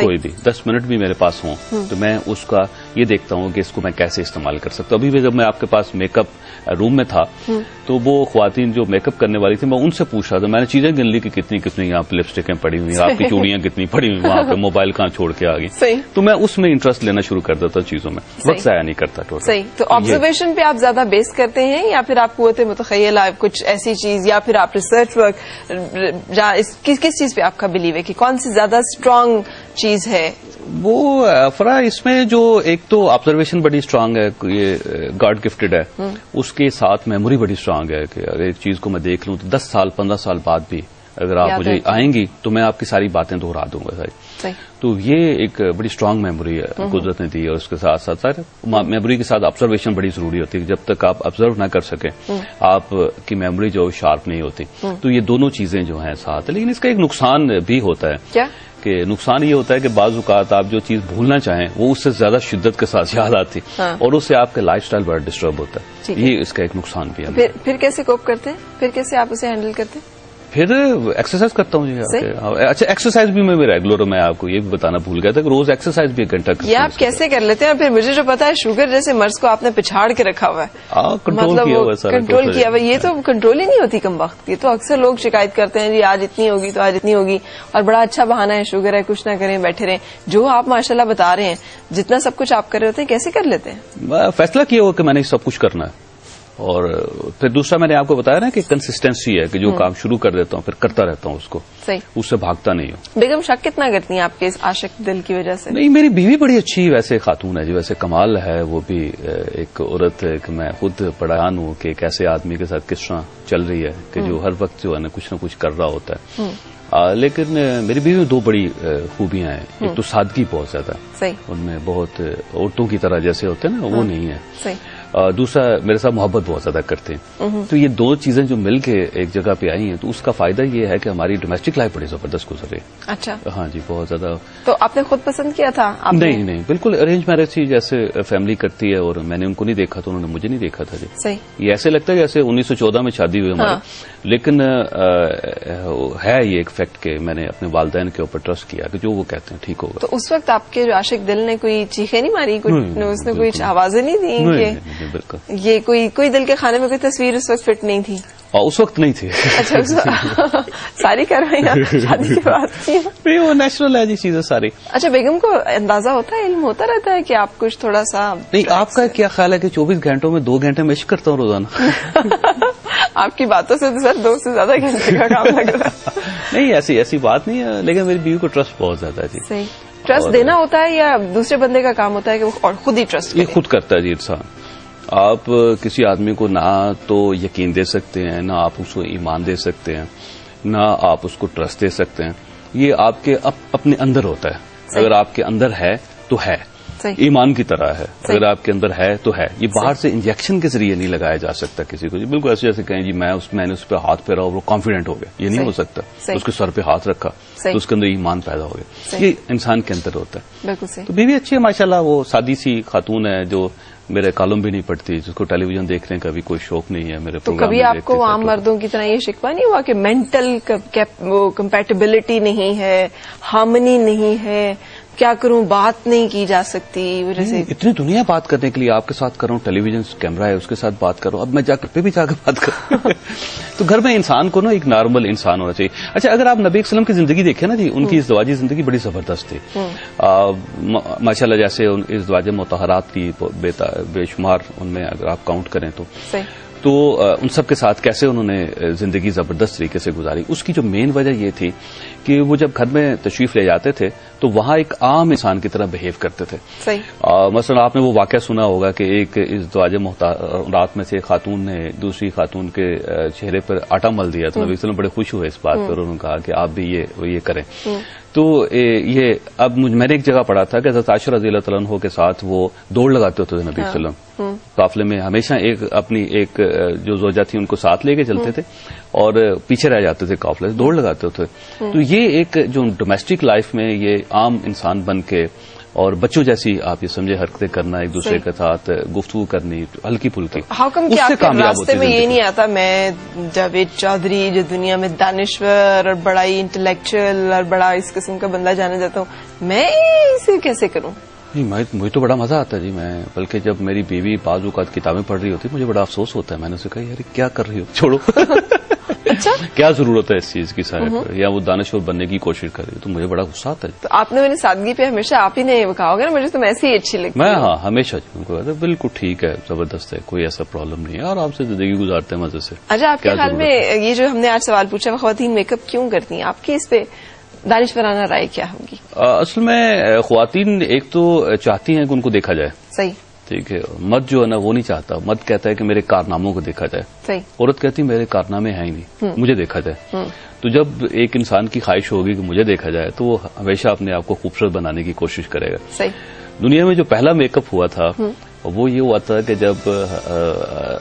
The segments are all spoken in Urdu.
کوئی بھی 10 منٹ بھی میرے پاس ہوں تو میں اس کا یہ دیکھتا ہوں کہ اس کو میں کیسے استعمال کر سکتا ہوں. ابھی بھی جب میں آپ کے پاس میک اپ روم میں تھا تو وہ خواتین جو میک اپ کرنے والی تھی میں ان سے پوچھ رہا تھا. میں نے چیزیں گن لی کہ کتنی کتنی یہاں پہ لپسٹکیں پڑی ہوئی ہیں, آپ کی چوڑیاں کتنی پڑی ہوئی, وہاں پہ موبائل کہاں چھوڑ کے آ گئی. تو میں اس میں انٹرسٹ لینا شروع کر دیتا چیزوں میں, وقت ضائع نہیں کرتا. صحیح. تو آبزرویشن پہ آپ زیادہ بیس کرتے ہیں یا پھر آپ قوت متخیل کچھ ایسی چیز, یا پھر آپ ریسرچ ورک, کس چیز پہ آپ کا بلیو ہے کہ کون سی زیادہ اسٹرانگ چیز ہے؟ وہ فرا اس میں جو ایک تو آبزرویشن بڑی اسٹرانگ ہے, یہ گاڈ گفٹڈ ہے. اس کے ساتھ میموری بڑی اسٹرانگ ہے کہ اگر ایک چیز کو میں دیکھ لوں تو 10 سال 15 سال بعد بھی اگر آپ مجھے آئیں گی تو میں آپ کی ساری باتیں دہرا دوں گا ساری. تو یہ ایک بڑی اسٹرانگ میموری ہے قدرت نے دی ہے. اور اس کے ساتھ ساتھ میموری کے ساتھ آبزرویشن بڑی ضروری ہوتی ہے. جب تک آپ آبزرو نہ کر سکیں آپ کی میموری جو شارپ نہیں ہوتی. تو یہ دونوں چیزیں جو ہیں ساتھ. لیکن اس کا ایک نقصان بھی ہوتا ہے. کیا کہ نقصان یہ ہوتا ہے کہ بعض اوقات آپ جو چیز بھولنا چاہیں وہ اس سے زیادہ شدت کے ساتھ یاد آتی اور اس سے آپ کا لائف سٹائل بڑا ڈسٹرب ہوتا ہے. یہ اس کا ایک نقصان بھی ہے. پھر کیسے کوپ کرتے ہیں, پھر کیسے آپ اسے ہینڈل کرتے ہیں؟ پھر ایکسرسائز کرتا ہوں جی. اچھا ایکسرسائز بھی میں ریگولر ہوں. میں آپ کو یہ بھی بتانا بھول گیا تھا کہ روز ایکسرسائز بھی 1 گھنٹہ کرتا ہوں. یہ آپ کیسے کر لیتے ہیں؟ اور پھر مجھے جو پتا ہے شوگر جیسے مرض کو آپ نے پچھاڑ کے رکھا ہوا ہے, کنٹرول کیا ہوا ہے. کنٹرول کیا ہوا. یہ تو کنٹرول ہی نہیں ہوتی کم وقت. یہ تو اکثر لوگ شکایت کرتے ہیں جی آج اتنی ہوگی تو آج اتنی ہوگی, اور بڑا اچھا بہانہ ہے شوگر ہے, کچھ نہ کریں بیٹھے رہیں. جو آپ ماشاءاللہ بتا رہے ہیں جتنا سب کچھ آپ کر رہے ہوتے ہیں, کیسے کر لیتے ہیں؟ فیصلہ کیا ہوا کہ میں نے سب کچھ کرنا ہے. اور پھر دوسرا میں نے آپ کو بتایا نا کہ کنسسٹینسی ہے کہ جو کام شروع کر دیتا ہوں پھر کرتا رہتا ہوں اس کو, اس سے بھاگتا نہیں ہوں. بیگم شک کتنا کرتی ہیں آپ کے اس عاشق دل کی وجہ سے؟ نہیں, میری بیوی بڑی اچھی ویسے خاتون ہے جی. ویسے کمال ہے وہ بھی ایک عورت ہے کہ میں خود پریشان ہوں کہ ایک ایسے آدمی کے ساتھ کس طرح چل رہی ہے کہ جو ہر وقت جو ہے نا کچھ کر رہا ہوتا ہے. لیکن میری بیوی میں 2 بڑی خوبیاں ہیں. ایک تو سادگی بہت زیادہ, ان میں بہت عورتوں کی طرح جیسے ہوتے ہیں نا وہ نہیں ہے. دوسرا میرے ساتھ محبت بہت زیادہ کرتے ہیں. تو یہ 2 چیزیں جو مل کے ایک جگہ پہ آئی ہیں تو اس کا فائدہ یہ ہے کہ ہماری ڈومیسٹک لائف بڑی زبردست گزر رہی ہے. اچھا. ہاں جی, بہت زیادہ. تو آپ نے خود پسند کیا تھا؟ نہیں, بالکل ارینج میرج تھی جیسے فیملی کرتی ہے, اور میں نے ان کو نہیں دیکھا تو انہوں نے مجھے نہیں دیکھا تھا جی. صحیح. یہ ایسے لگتا ہے جیسے 1914 میں شادی ہوئی ہماری. لیکن ہے یہ ایک فیکٹ کہ میں نے اپنے والدین کے اوپر ٹرسٹ کیا کہ جو وہ کہتے ہیں ٹھیک ہوگا. تو اس وقت آپ کے جو عاشق دل نے کوئی چیخیں نہیں ماری, اس نے کوئی آوازیں نہیں دی؟ بالکل. یہ کوئی دل کے خانے میں کوئی تصویر اس وقت فٹ نہیں تھی؟ اس وقت نہیں تھی. اچھا, ساری کاروائیاں شادی کے بعد وہ نیچرل ہے جی چیزیں ساری. اچھا, بیگم کو اندازہ ہوتا ہے, علم ہوتا رہتا ہے کہ آپ کچھ تھوڑا سا؟ نہیں, آپ کا کیا خیال ہے کہ 24 گھنٹوں میں 2 گھنٹے میں عشق کرتا ہوں روزانہ؟ آپ کی باتوں سے تو سر 2 سے زیادہ گھنٹے کا کام لگ رہا ہے. نہیں, ایسی بات نہیں ہے, لیکن میری بیوی کو ٹرسٹ بہت زیادہ ہے جی. صحیح. ٹرسٹ دینا ہوتا ہے یا دوسرے بندے کا کام ہوتا ہے کہ وہ خود ہی ٹرسٹ کرے؟ یہ خود کرتا ہے جی انسان. آپ کسی آدمی کو نہ تو یقین دے سکتے ہیں, نہ آپ اس کو ایمان دے سکتے ہیں, نہ آپ اس کو ٹرسٹ دے سکتے ہیں. یہ آپ کے اپنے اندر ہوتا ہے. اگر آپ کے اندر ہے تو ہے, ایمان کی طرح ہے. اگر آپ کے اندر ہے تو ہے. یہ باہر سے انجیکشن کے ذریعے نہیں لگایا جا سکتا کسی کو. بالکل ایسے جیسے کہیں جی میں نے اس پہ ہاتھ پھیرا اور وہ کانفیڈنٹ ہو گیا, یہ نہیں ہو سکتا. اس کے سر پہ ہاتھ رکھا تو اس کے اندر ایمان پیدا ہو گیا. یہ انسان کے اندر ہوتا ہے. تو بیوی اچھی ہے ماشاءاللہ, وہ سادی سی خاتون ہے جو میرے کالم بھی نہیں پڑتی, جس کو ٹیلی ویژن دیکھنے کا بھی کوئی شوق نہیں ہے. میرے تو کبھی آپ کو عام مردوں کی طرح یہ شکوہ نہیں ہوا کہ مینٹل کمپیٹیبلٹی نہیں ہے, ہارمنی نہیں ہے, کیا کروں بات نہیں کی جا سکتی وجہ سے؟ اتنی دنیا بات کرنے کے لیے آپ کے ساتھ کر رہا ہوں, ٹیلی ویژن کیمرہ ہے اس کے ساتھ بات کر رہا ہوں, اب میں پہ بھی جا کر بات کروں. تو گھر میں انسان کو نا ایک نارمل انسان ہونا چاہیے. اچھا, اگر آپ نبی وسلم کی زندگی دیکھیں نا جی, ان کی ازدواجی زندگی بڑی زبردست تھی ماشاءاللہ. جیسے ازدواج مطہرات کی بے شمار, ان میں اگر آپ کاؤنٹ کریں تو ان سب کے ساتھ کیسے انہوں نے زندگی زبردست طریقے سے گزاری. اس کی جو مین وجہ یہ تھی کہ وہ جب گھر میں تشریف لے جاتے تھے تو وہاں ایک عام انسان کی طرح بہیو کرتے تھے. مثلا آپ نے وہ واقعہ سنا ہوگا کہ ایک ازدواج رات میں سے خاتون نے دوسری خاتون کے چہرے پر آٹا مل دیا تو نبی وسلم بڑے خوش ہوئے اس بات پر, انہوں نے کہا کہ آپ بھی یہ کریں. تو یہ اب میں نے ایک جگہ پڑھا تھا کہ حضرت عائشہ رضی اللہ تعالیٰ عنہ کے ساتھ وہ دوڑ لگاتے ہوتے تھے نبی وسلم قافلے میں, ہمیشہ اپنی ایک جو زوجہ تھی ان کو ساتھ لے کے چلتے تھے اور پیچھے رہ جاتے تھے قافلے سے, دوڑ لگاتے ہوتے. تو یہ ایک جو ڈومیسٹک لائف میں یہ عام انسان بن کے اور بچوں جیسی آپ یہ سمجھے حرکتیں کرنا, ایک دوسرے کے ساتھ گفتگو کرنی ہلکی پھلکی, ہاؤ کم کہ آپ کے راستے میں یہ نہیں آتا میں جاوید چودھری جو دنیا میں دانشور اور بڑا ہی انٹلیکچوئل اور بڑا اس قسم کا بندہ جانا جاتا ہوں, میں اسے کیسے کروں؟ مجھے تو بڑا مزہ آتا ہے جی. میں بلکہ جب میری بیوی بعض اوقات کتابیں پڑھ رہی ہوتی مجھے بڑا افسوس ہوتا ہے, میں نے اسے کہا یار کیا کر رہی ہو, چھوڑو. اچھا کیا ضرورت ہے اس چیز کی صاحب, یا وہ دانشور بننے کی کوشش کر رہی ہے, تو مجھے بڑا غصہ آتا ہے. تو آپ نے میری سادگی پہ ہمیشہ آپ ہی نے کہا ہوگا نا مجھے تو ایسی ہی اچھی لگتی ہے. میں ہاں ہمیشہ بالکل ٹھیک ہے, زبردست ہے, کوئی ایسا پرابلم نہیں ہے, اور آپ سے زندگی گزارتے ہیں مزے سے. اچھا آپ کے خیال میں یہ جو ہم نے آج سوال پوچھا وہ خواتین میک اپ کیوں کرتی ہیں, آپ کی اس پہ دانشورانہ رائے کیا ہوگی؟ اصل میں خواتین ایک تو چاہتی ہیں کہ ان کو دیکھا جائے, صحیح, ٹھیک ہے. مرد جو ہے نا وہ نہیں چاہتا, مرد کہتا ہے کہ میرے کارناموں کو دیکھا جائے, صحیح. عورت کہتی میرے کارنامے ہیں ہی نہیں, مجھے دیکھا جائے. تو جب ایک انسان کی خواہش ہوگی کہ مجھے دیکھا جائے تو وہ ہمیشہ اپنے آپ کو خوبصورت بنانے کی کوشش کرے گا. صحیح. دنیا میں جو پہلا میک اپ ہوا تھا وہ یہ ہوا تھا کہ جب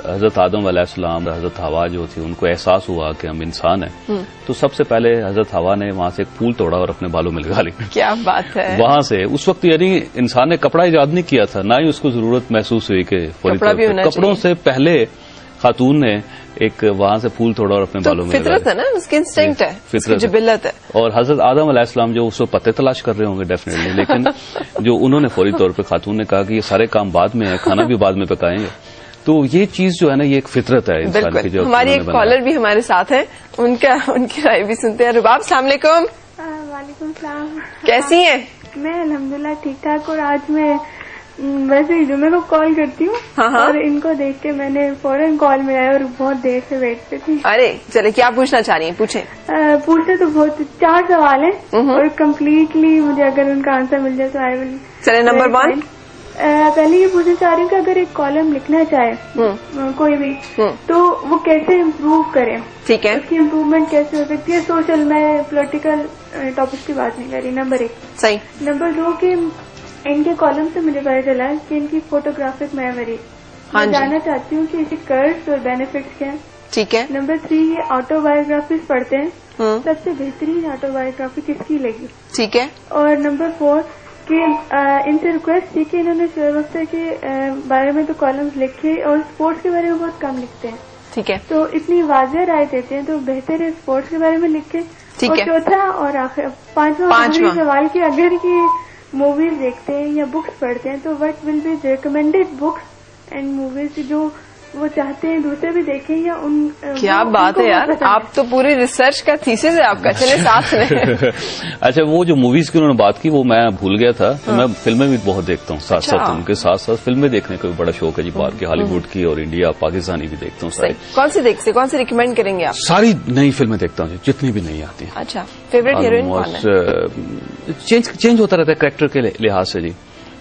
حضرت آدم علیہ السلام اور حضرت حوا جو تھی ان کو احساس ہوا کہ ہم انسان ہیں, تو سب سے پہلے حضرت حوا نے وہاں سے ایک پھول توڑا اور اپنے بالوں میں لگا لی. کیا بات ہے. وہاں سے اس وقت یعنی انسان نے کپڑا ایجاد نہیں کیا تھا, نہ ہی اس کو ضرورت محسوس ہوئی کہ کپڑوں سے پہلے خاتون نے ایک وہاں سے پھول توڑا اور اپنے بالوں میں فطرت ہے نا, اس کی انسٹنکٹ ہے, فطرت جبلت ہے. اور حضرت آدم علیہ السلام جو اس کو پتے تلاش کر رہے ہوں گے ڈیفینیٹلی, لیکن جو انہوں نے فوری طور پہ خاتون نے کہا کہ یہ سارے کام بعد میں ہے, کھانا بھی بعد میں پکائیں گے. تو یہ چیز جو ہے نا یہ ایک فطرت ہے انسان کی. جو ہماری ایک کالر بھی ہمارے ساتھ ہے, ان کی رائے بھی سنتے ہیں. رباب السلام علیکم. وعلیکم السلام. کیسی ہیں؟ میں الحمدللہ ٹھیک ٹھاک, اور آج میں ویسے ہی جمعے کو کال کرتی ہوں, اور ان کو دیکھ کے میں نے فوراً کال میں آیا اور بہت دیر سے ویٹ پہ تھی. ارے چلے, کیا پوچھنا چاہ رہی ہیں, پوچھیں. پوچھتے تو بہت 4 سوال ہیں, اور کمپلیٹلی مجھے اگر ان کا آنسر مل جائے تو آئی ول. چلے نمبر 1. پہلے یہ پوچھنا چاہ رہی ہوں کہ اگر ایک کالم لکھنا چاہے کوئی بھی, تو وہ کیسے امپروو کرے, ٹھیک ہے, اس کی امپروومنٹ کیسے ہو سکتی ہے. سوشل, میں پولیٹیکل ٹاپک کی بات نہیں کر رہی. نمبر 1. صحیح. نمبر 2 کہ ان کے کالم سے مجھے پتا چلا کہ ان کی فوٹوگرافک میموری, میں جاننا چاہتی ہوں کہ اس کے کرس اور بینیفٹس کیا ہیں. ٹھیک ہے. نمبر 3 یہ آٹو بایوگرافیز پڑھتے ہیں, سب سے بہترین آٹو بایوگرافی کس کی لگی. ٹھیک ہے. اور نمبر 4 کہ ان سے ریکویسٹ تھی کہ انہوں نے شعیب اختر کے بارے میں تو کالمز لکھے اور اسپورٹس کے بارے میں بہت کم لکھتے ہیں. ٹھیک ہے. تو اتنی واضح رائے دیتے ہیں تو بہتر ہے اسپورٹس کے بارے میں لکھیں. اور چوتھا اور پانچواں سوال کہ اگر یہ موویز دیکھتے ہیں یا بکس پڑھتے ہیں تو what will be recommended books and movies جو وہ چاہتے ہیں دوسرے بھی دیکھیں, یا ان. کیا بات ہے یار, آپ تو پوری ریسرچ کا تھیسس ہے آپ کا. چلے ساتھ میں. اچھا, وہ جو موویز کی انہوں نے بات کی وہ میں بھول گیا تھا. میں فلمیں بھی بہت دیکھتا ہوں, ساتھ ساتھ ان کے ساتھ ساتھ فلمیں دیکھنے کا بھی بڑا شوق ہے جی. باہر کی ہالی ووڈ کی اور انڈیا پاکستانی بھی دیکھتا ہوں. کون سی دیکھتے, کون سی ریکمینڈ کریں گے آپ؟ ساری نئی فلمیں دیکھتا ہوں جتنی بھی نئی آتی ہیں. اچھا, فیوریٹ ہیروئن کون ہے؟ چینج ہوتا رہتا ہے کریکٹر کے لحاظ سے جی.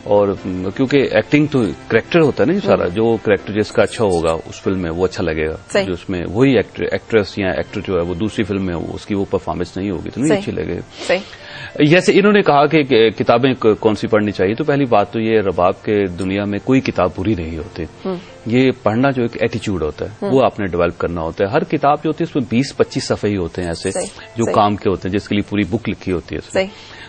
اور کیونکہ ایکٹنگ تو کریکٹر ہوتا ہے نا سارا, جو کریکٹر جس کا اچھا ہوگا اس فلم میں وہ اچھا لگے گا. جو اس میں وہی ایکٹریس یا ایکٹر جو ہے وہ دوسری فلم میں اس کی وہ پرفارمنس نہیں ہوگی تو نہیں اچھی لگے گی. جیسے انہوں نے کہا کہ کتابیں کون سی پڑھنی چاہیے, تو پہلی بات تو یہ رباب کے دنیا میں کوئی کتاب بری نہیں ہوتی. یہ پڑھنا جو ایک ایٹیچیوڈ ہوتا ہے وہ آپ نے ڈیولپ کرنا ہوتا ہے. ہر کتاب جو ہوتی ہے اس میں 20-25 صفحے ہی ہوتے ہیں ایسے جو کام کے ہوتے ہیں, جس کے لیے پوری بک لکھی ہوتی ہے.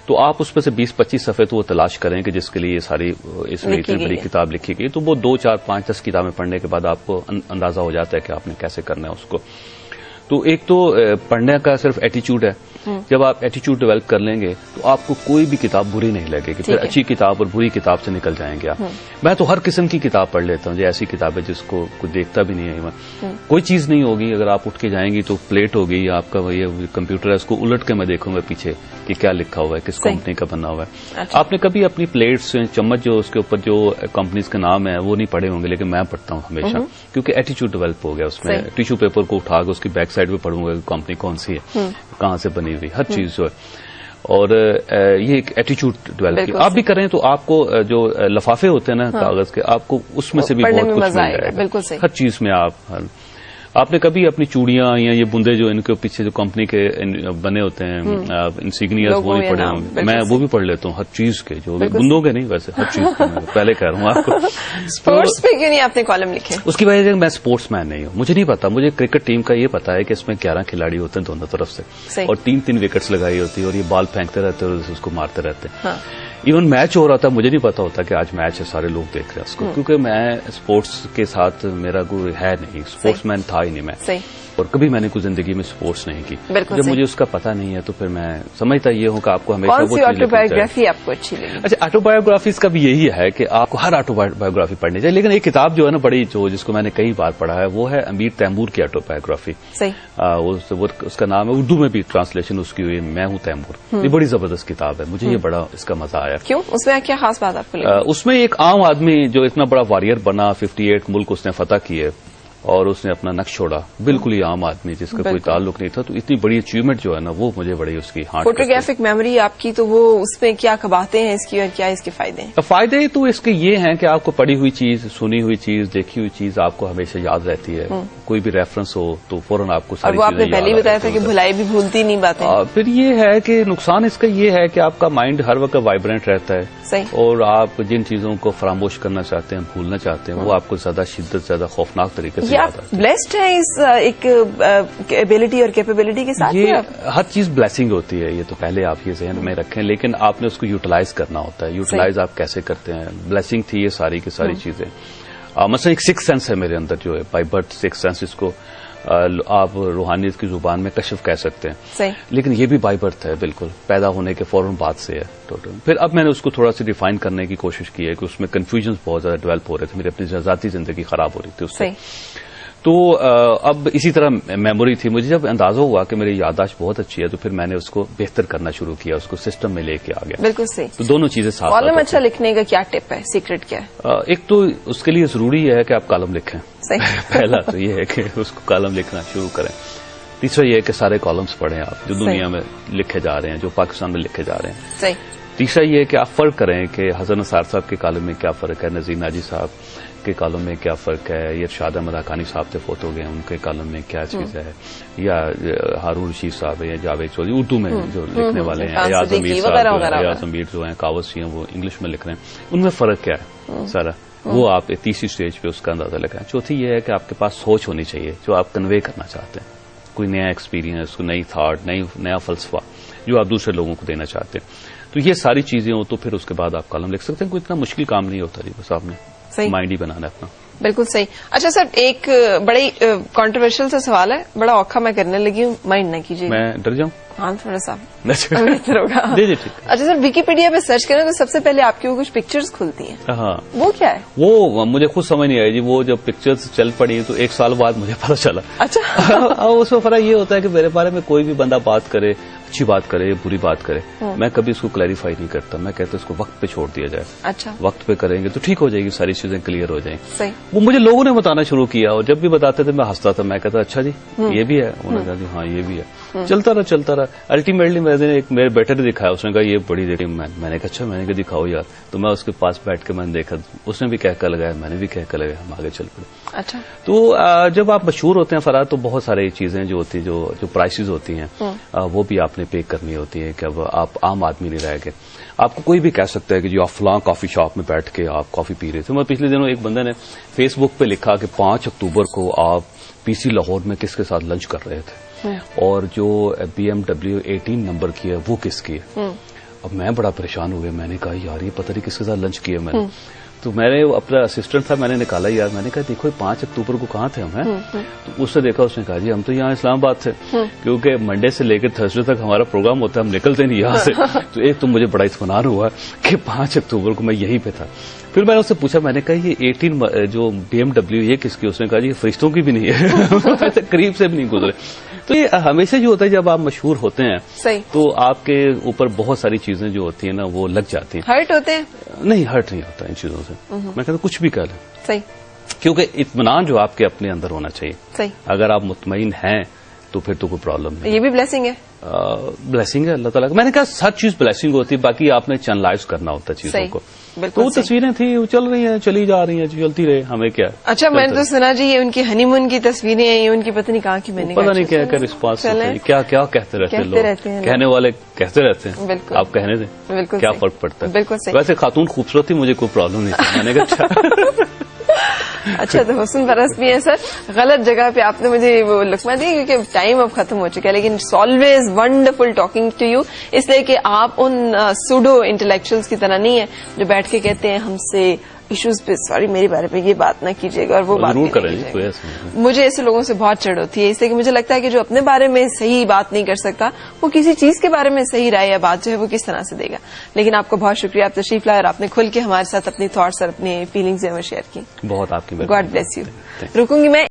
تو آپ اس میں سے 20-25 صفحے تو وہ تلاش کریں کہ جس کے لیے یہ ساری اس میں اتنی بڑی کتاب لکھی گئی. تو وہ 2, 4, 5, 10 کتابیں پڑھنے کے بعد آپ کو اندازہ ہو جاتا ہے کہ آپ نے کیسے کرنا ہے اس کو. تو ایک تو پڑھنے کا صرف ایٹیچیوڈ ہے. جب آپ ایٹیچیوڈ ڈیولپ کر لیں گے تو آپ کو کوئی بھی کتاب بری نہیں لگے گی. پھر اچھی کتاب اور بری کتاب سے نکل جائیں گے آپ. میں تو ہر قسم کی کتاب پڑھ لیتا ہوں, ایسی کتابیں جس کو کوئی دیکھتا بھی نہیں ہے. کوئی چیز نہیں ہوگی, اگر آپ اٹھ کے جائیں گی تو پلیٹ ہوگی یا آپ کا یہ کمپیوٹر ہے, اس کو الٹ کے میں دیکھوں گا پیچھے کہ کیا لکھا ہوا ہے, کس کمپنی کا بنا ہوا ہے. آپ نے کبھی اپنی پلیٹس, چمچ جو اس کے اوپر جو کمپنیز کے نام ہے وہ نہیں پڑھے ہوں گے, لیکن میں پڑھتا ہوں ہمیشہ, کیونکہ ایٹیچیوڈ ڈیولپ ہو گیا اس میں. ٹیشو پیپر کو اٹھا کے اس کی بیک سائڈ پہ پڑھوں گا کہ کمپنی کون سی ہے, کہاں سے بنی ہوئی, ہر چیز جو ہے. اور یہ ایک ایٹیچیوڈ ڈیولپ کیا آپ بھی کریں تو آپ کو جو لفافے ہوتے ہیں نا کاغذ کے, آپ کو اس میں سے بھی بہت کچھ مل جائے گا. ہر چیز میں آپ نے کبھی اپنی چوڑیاں یا یہ بندے جو ان کے پیچھے جو کمپنی کے بنے ہوتے ہیں انسیگنیاز وہ نہیں پڑھے ہوں گے. میں وہ بھی پڑھ لیتا ہوں, ہر چیز کے, جو بندوں کے نہیں ویسے ہر چیز کے. پہلے کہہ رہا ہوں آپ کو. اسپورٹس پہ کیوں نہیں آپ نے کالم لکھے؟ اس کی وجہ سے میں اسپورٹس مین نہیں ہوں, مجھے نہیں پتا. مجھے کرکٹ ٹیم کا یہ پتا ہے کہ اس میں 11 کھلاڑی ہوتے ہیں دونوں طرف سے, اور 3 وکٹس لگائی ہوتی ہے, اور یہ بال پھینکتے رہتے ہیں اور اس کو مارتے رہتے ہیں. ایون میچ ہو رہا تھا مجھے نہیں پتا ہوتا کہ آج میچ ہے, سارے لوگ دیکھ رہے ہیں اس کو, کیونکہ میں اسپورٹس کے ساتھ میرا کوئی ہے نہیں, اسپورٹس مین تھا ہی نہیں میں, اور کبھی میں نے کوئی زندگی میں اسپورٹس نہیں کی. جب مجھے اس کا پتا نہیں ہے تو پھر میں سمجھتا یہ ہوں کہ آپ کو ہمیشہ آٹو بایوگرافی آپ کو اچھی لگی؟ اچھا, آٹو بایوگرافیز کا بھی یہی ہے کہ آپ کو ہر آٹو بایوگرافی پڑھنی چاہیے, لیکن ایک کتاب جو ہے نا بڑی, جو جس کو میں نے کئی بار پڑھا ہے, وہ ہے امیر تیمور کی آٹو بایوگرافی. اس کا نام ہے, اردو میں بھی ٹرانسلیشن اس کی ہوئی, میں ہوں تیمور. یہ بڑی زبردست کتاب ہے, مجھے یہ بڑا اس کا مزہ آیا. کیوں, اس میں کیا خاص بات آپ کو لگی؟ اس میں ایک عام آدمی جو اتنا بڑا وارئر بنا, 58 ملک اس نے فتح کیے اور اس نے اپنا نقش چھوڑا, بالکل ہی عام آدمی جس کا کوئی تعلق نہیں تھا, تو اتنی بڑی اچیومنٹ جو ہے نا وہ مجھے بڑی اس کی ہارٹ. فوٹوگرافک میموری آپ کی, تو وہ اس میں کیا کباتے ہیں اس کی اور کیا اس کے فائدے ہیں؟ فائدے تو اس کے یہ ہیں کہ آپ کو پڑھی ہوئی چیز, سنی ہوئی چیز, دیکھی ہوئی چیز آپ کو ہمیشہ یاد رہتی ہے. کوئی بھی ریفرنس ہو تو فوراً آپ کو ساری چیزیں. اور وہ آپ نے پہلے ہی بتایا تھا کہ بھلائی بھی بھولتی نہیں باتیں. پھر یہ ہے کہ نقصان اس کا یہ ہے کہ آپ کا مائنڈ ہر وقت وائبرنٹ رہتا ہے, اور آپ جن چیزوں کو فراموش کرنا چاہتے ہیں, بھولنا چاہتے ہیں, وہ آپ کو زیادہ شدت, زیادہ خوفناک طریقے سے یاد آتا ہے. بلیسڈ ہے اس ایک ایبلٹی اور کیپیبلٹی کے ساتھ. یہ ہر چیز بلیسنگ ہوتی ہے, یہ تو پہلے آپ یہ ذہن میں رکھیں, لیکن آپ نے اس کو یوٹیلائز کرنا ہوتا ہے. یوٹیلائز آپ کیسے کرتے ہیں, بلیسنگ تھی یہ ساری کی ساری چیزیں. مثلا ایک سکس سینس ہے میرے اندر, جو ہے بائی برتھ سکس سینس, اس کو آپ روحانیت کی زبان میں کشف کہہ سکتے ہیں, لیکن یہ بھی بائی برتھ ہے, بالکل پیدا ہونے کے فوراً بعد سے ہے ٹوٹل. پھر اب میں نے اس کو تھوڑا سا ڈیفائن کرنے کی کوشش کی ہے کہ اس میں کنفیوژنز بہت زیادہ ڈیولپ ہو رہے تھے, میری اپنی ذاتی زندگی خراب ہو رہی تھی اس سے. تو اب اسی طرح میموری تھی, مجھے جب اندازہ ہوا کہ میری یادداشت بہت اچھی ہے تو پھر میں نے اس کو بہتر کرنا شروع کیا, اس کو سسٹم میں لے کے آ گیا. بالکل صحیح. تو دونوں چیزیں ساتھ. کالم اچھا لکھنے کا کیا ٹپ ہے, سیکرٹ کیا ہے؟ ایک تو اس کے لیے ضروری ہے کہ آپ کالم لکھیں. پہلا تو یہ ہے کہ اس کو کالم لکھنا شروع کریں. تیسرا یہ ہے کہ سارے کالمز پڑھیں آپ جو دنیا میں لکھے جا رہے ہیں, جو پاکستان میں لکھے جا رہے ہیں. تیسرا یہ ہے کہ آپ فرق کریں کہ حسن نثار صاحب کے کالم میں کیا فرق ہے, نذیر ناجی صاحب کے کالم میں کیا فرق ہے, یہ ارشاد احمد حقانی صاحب سے فوت ہو گئے, ان کے کالم میں کیا چیز ہے, یا ہارون رشید صاحب ہے, یا جاوید چودھری اردو میں جو لکھنے والے ہیں, ایاز امیر صاحب, ایاز امیر جو ہیں کاوسی ہیں, وہ انگلش میں لکھ رہے ہیں, ان میں فرق کیا ہے سارا, وہ آپ تیسری سٹیج پہ اس کا اندازہ لگائیں. چوتھی یہ ہے کہ آپ کے پاس سوچ ہونی چاہیے جو آپ کنوے کرنا چاہتے ہیں, کوئی نیا ایکسپیرینس, کوئی نئی تھاٹ, نیا فلسفہ جو آپ دوسرے لوگوں کو دینا چاہتے ہیں. تو یہ ساری چیزیں ہوں تو پھر اس کے بعد آپ کالم لکھ سکتے ہیں. کوئی اتنا مشکل کام نہیں ہوتا جی, بس آپ نے مائنڈ ہی بنانا ہے اپنا. بالکل صحیح. اچھا سر, ایک بڑی کنٹروورشل سا سوال ہے, بڑا اوکھا میں کرنے لگی ہوں, مائنڈ نہ کیجیے. میں ڈر جاؤں؟ ہاں تھوڑا سا بہتر ہوگا. اچھا سر, ویکیپیڈیا پہ سرچ کریں تو سب سے پہلے آپ کی وہ کچھ پکچرز کھلتی ہیں. ہاں, وہ کیا ہے؟ وہ مجھے خود سمجھ نہیں آئی جی. وہ جب پکچرز چل پڑی تو 1 سال بعد مجھے پتا چلا. اچھا. اس میں فرق یہ ہوتا ہے کہ میرے بارے میں کوئی بھی بندہ بات کرے, اچھی بات کرے, بری بات کرے, میں کبھی اس کو کلیریفائی نہیں کرتا. میں کہتا ہوں اس کو وقت پہ چھوڑ دیا جائے. اچھا. وقت پہ کریں گے تو ٹھیک ہو جائے گی, ساری چیزیں کلیئر ہو جائیں. صحیح. وہ مجھے لوگوں نے بتانا شروع کیا, اور جب بھی بتاتے تھے میں ہنستا تھا. میں کہتا اچھا جی یہ بھی ہے, انہوں نے کہا جی ہاں یہ بھی ہے. چلتا رہا. الٹیمیٹلی میرے بیٹے نے دکھایا, اس نے کہا یہ بڑی دیکھی. میں نے کہا اچھا, میں نے کہا دکھاؤ یار. تو میں اس کے پاس بیٹھ کے میں نے دیکھا, اس نے بھی کہہ کر لگایا, میں نے بھی کہہ کر لگایا, ہم آگے چل پڑے. اچھا. تو جب آپ مشہور ہوتے ہیں فراد, تو بہت ساری چیزیں جو ہوتی جو پرائسز ہوتی ہیں وہ بھی آپ نے پے کرنی ہوتی ہے, کہ اب آپ عام آدمی نہیں رہ گئے. آپ کو کوئی بھی کہہ سکتا ہے کہ جو آپ فلاں کافی شاپ میں بیٹھ کے آپ کافی پی رہے تھے. میں پچھلے دنوں ایک بندے نے فیس بک پہ لکھا کہ 5 اکتوبر کو آپ PC لاہور میں کس کے ساتھ لنچ کر رہے تھے, اور جو BMW 18 نمبر کی ہے وہ کس کی ہے. اب میں بڑا پریشان ہو گیا. میں نے کہا یار یہ پتہ نہیں کس کے ساتھ لنچ کیا میں نے. تو میں نے اپنا اسسٹنٹ تھا, میں نے نکالا یار. میں نے کہا دیکھو 5 اکتوبر کو کہاں تھے ہم ہیں. تو اس نے دیکھا, اس نے کہا جی ہم تو یہاں اسلام آباد تھے, کیونکہ منڈے سے لے کے تھرسڈے تک ہمارا پروگرام ہوتا ہے, ہم نکلتے نہیں یہاں سے. تو ایک تو مجھے بڑا اطمینان ہوا کہ 5 اکتوبر کو میں یہیں پہ تھا. پھر میں نے اس سے پوچھا, میں نے کہا یہ 18 جو BMW یہ کس کی؟ اس نے کہا جی فرشتوں کی بھی نہیں ہے, قریب سے بھی نہیں گزرے. تو یہ ہمیشہ جو ہوتا ہے جب آپ مشہور ہوتے ہیں تو آپ کے اوپر بہت ساری چیزیں جو ہوتی ہیں نا وہ لگ جاتی ہیں. ہرٹ ہوتے ہیں؟ نہیں, ہرٹ نہیں ہوتا ان چیزوں سے. میں کہتا ہوں کچھ بھی کہہ لیں. صحیح. کیونکہ اطمینان جو آپ کے اپنے اندر ہونا چاہیے. صحیح. اگر آپ مطمئن ہیں تو پھر تو کوئی پرابلم نہیں. یہ بھی بلیسنگ ہے. بلیسنگ ہے اللہ تعالیٰ کا. میں نے کہا ہر چیز بلیسنگ ہوتی ہے, باقی آپ نے چینلائز کرنا ہوتا ہے چیزوں کو. تو وہ تصویریں تھیں, وہ چل رہی ہیں, چلی جا رہی ہیں, چلتی رہے, ہمیں کیا. اچھا, میں نے تو سنا جی یہ ان کی ہنی مون کی تصویریں ہیں, یہ ان کی پتہ نہیں کہاں کی. میں نے پتہ نہیں کیا کیا رسپانس کیا کیا کہتے رہتے ہیں لوگ, کہنے والے کہتے رہتے ہیں. بالکل. آپ کہنے دیں کیا فرق پڑتا ہے. بالکل. ویسے خاتون خوبصورت تھی, مجھے کوئی پرابلم نہیں تھی. میں نے کہا اچھا. اچھا تو حسن پرست بھی ہے سر. غلط جگہ پہ آپ نے مجھے وہ لقمہ دی کیونکہ ٹائم اب ختم ہو چکا ہے, لیکن it's always wonderful talking to you, اس لیے کہ آپ ان سوڈو انٹلیکچوئلس کی طرح نہیں ہیں جو بیٹھ کے کہتے ہیں ہم سے ایشوز پہ سوری میرے بارے میں یہ بات نہ کیجیے گا اور وہ بات نہیں کیجیے گا. مجھے ایسے لوگوں سے بہت چڑھ ہوتی ہے, اس لیے کہ مجھے لگتا ہے کہ جو اپنے بارے میں صحیح بات نہیں کر سکتا وہ کسی چیز کے بارے میں صحیح رائے یا بات جو ہے وہ کس طرح سے دے گا. لیکن آپ کو بہت شکریہ, آپ تشریف لائے اور آپ نے کھل کے ہمارے ساتھ اپنی تھاٹس اور اپنی فیلنگز شیئر کی. بہت آپ کی گاڈ بلیس یو. رکوں گی میں.